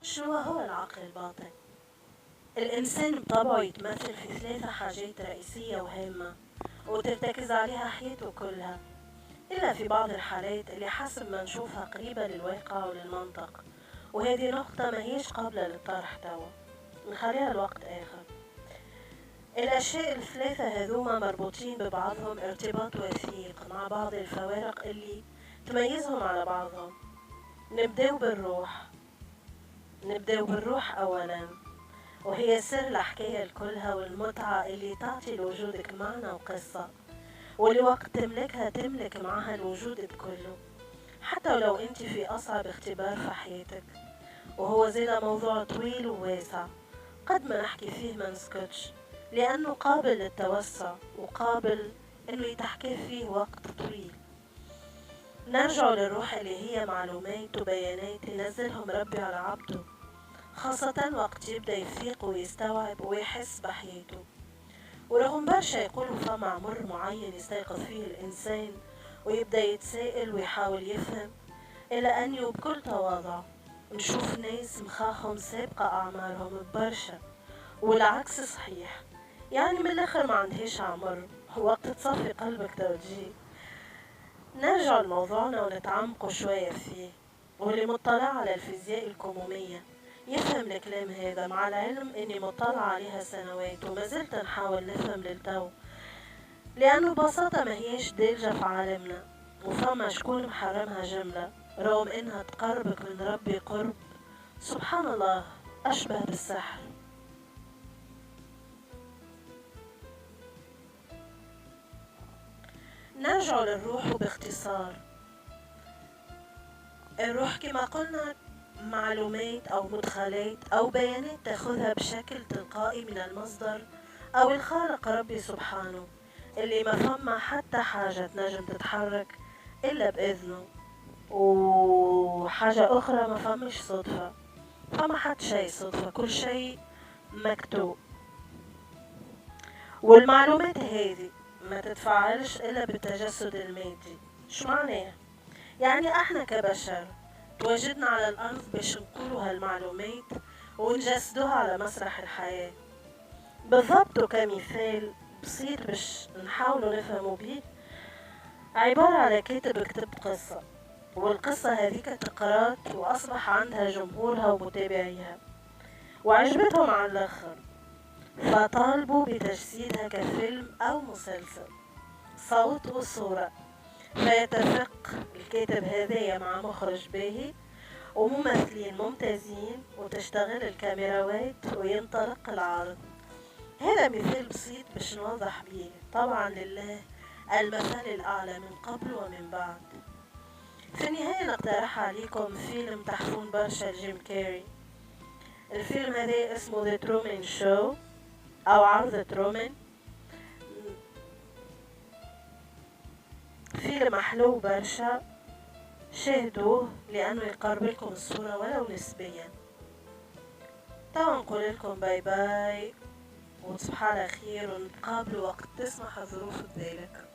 شو هو العقل الباطن؟ الإنسان بطبعه يتمثل في 3 حاجات رئيسية وهامة وترتكز عليها حياته كلها، إلا في بعض الحالات اللي حسب ما نشوفها قريبة للواقع وللمنطق، وهذه نقطة ما هيش قابلة للطرح توا، نخليها لوقت آخر. الأشياء ال3 هذوما مربوطين ببعضهم ارتباط وثيق مع بعض الفوارق اللي تميزهم على بعضهم. نبدأ بالروح أولا، وهي سر الحكاية الكلها والمتعة اللي تعطي لوجودك معنى وقصة، واللي وقت تملكها تملك معها الوجود بكله، حتى ولو انت في أصعب اختبار في حياتك. وهو زيدا موضوع طويل وواسع، قد ما نحكي فيه ما نسكتش، لأنه قابل للتوسع وقابل انه يتحكي فيه وقت طويل. نرجع للروح اللي هي معلومات وبيانات ينزلهم ربي على عبده، خاصة وقت يبدأ يفيق ويستوعب ويحس بحياته. ورغم برشا يقولوا فما عمر معين يستيقظ فيه الإنسان ويبدأ يتسائل ويحاول يفهم، إلى أن بكل تواضع نشوف ناس مخاخهم سابقة أعمارهم ببرشا، والعكس صحيح. يعني من الآخر ما عندهاش عمر، وقت تصفي قلبك توجيه. نرجع لموضوعنا ونتعمقوا شوية فيه، واللي مطلع على الفيزياء الكمومية يفهم الكلام هذا، مع العلم اني مطلع عليها سنوات وما زلت نحاول نفهم للتو، لانه ببساطة ما هيش دارجة في عالمنا، وفما شكون محرمها جملة رغم انها تقربك من ربي قرب سبحان الله اشبه بالسحر. نرجع للروح وباختصار. الروح كما قلنا معلومات أو مدخلات أو بيانات تأخذها بشكل تلقائي من المصدر أو الخالق ربي سبحانه، اللي ما فما حتى حاجة تنجم تتحرك إلا بإذنه. وحاجة أخرى، ما فمش صدفة، فما حد شيء صدفة، كل شيء مكتوب. والمعلومات هذه ما تتفاعلش إلا بالتجسد المادي. شو معناه؟ يعني احنا كبشر تواجدنا على الأرض باش نقولوا هالمعلومات ونجسدوها على مسرح الحياة بالضبط. وكمثال بسيط باش نحاولوا نفهموا بيه، عبارة على كاتب كتب قصة، والقصة هذيك تقرات وأصبح عندها جمهورها ومتابعيها وعجبتهم على الآخر، فطالبوا بتجسيدها كفيلم أو مسلسل صوت وصورة. فيتفق الكاتب هذايا مع مخرج باهي وممثلين ممتازين وتشتغل الكاميراوات وينطلق العرض. هذا مثال بسيط باش نوضح بيه، طبعا لله المثل الأعلى من قبل ومن بعد. في النهاية نقترح عليكم فيلم تحفون برشا جيم كاري. الفيلم هذا اسمه The Truman Show أو عرض ترومان. فيلم محلو برشا، شاهدوه لأنه يقرب لكم الصورة ولو نسبيا. توا نقول لكم باي باي وتصبحوا على خير، ونتقابلوا وقت تسمح الظروف بذلك.